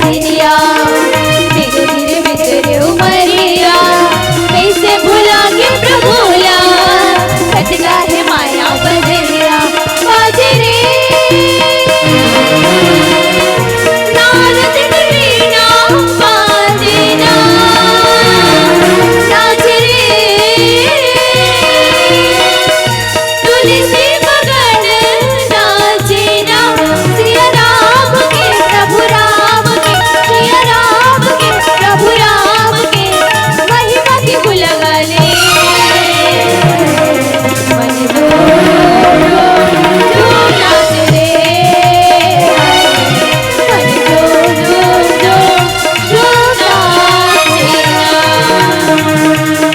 हर दिनिया धीरे धीरे बिसरे उमरिया कैसे भुला के प्रभुला सजला है माया बजरिया बाजे रे नारद की वीणा बाजे ना नाच रे तुलसी मगन नाचे ना सिया राम के प्रभु राम के सिया राम के प्रभु राम के महिमा की गुलगले मन जो नाच रे मन जो नाचे ना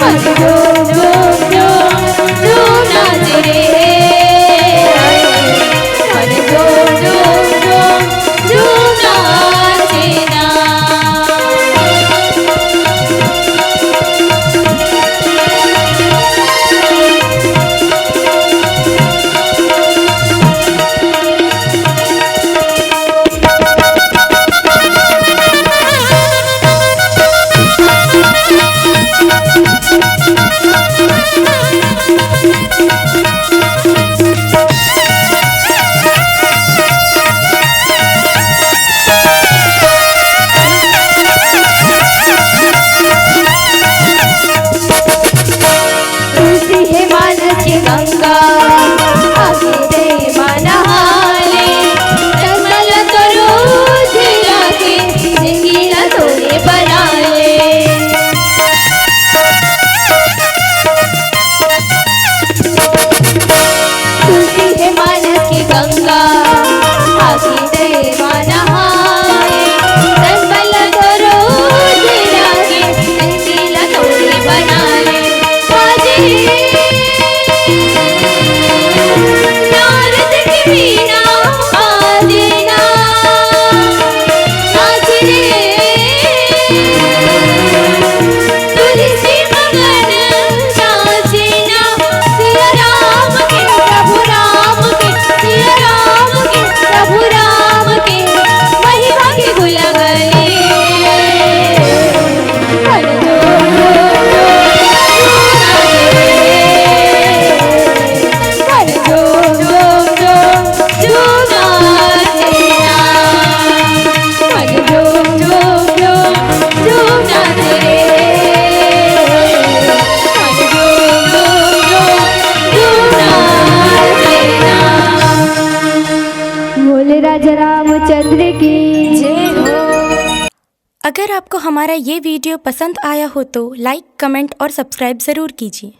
मन जो नाच रे मन जो नाचे ना। तुलसी है मानस की गंगा आगे दे मनहाले निर्मल करो जिला के जिंदगी तोरे बना ले तुलसी है मानस की गंगा आगे दे मनहाले निर्मल करो जिला के जिंदगी तोरे बना ले नारद की वीणा बाजे ना नाच रे तुलसी मगन नाचे ना सिया राम के प्रभु राम के सिया राम के प्रभु राम के महिमा की गुलगले मन बोले राजा रामचंद्र की जय हो। अगर आपको हमारा ये वीडियो पसंद आया हो तो लाइक, कमेंट और सब्सक्राइब ज़रूर कीजिए।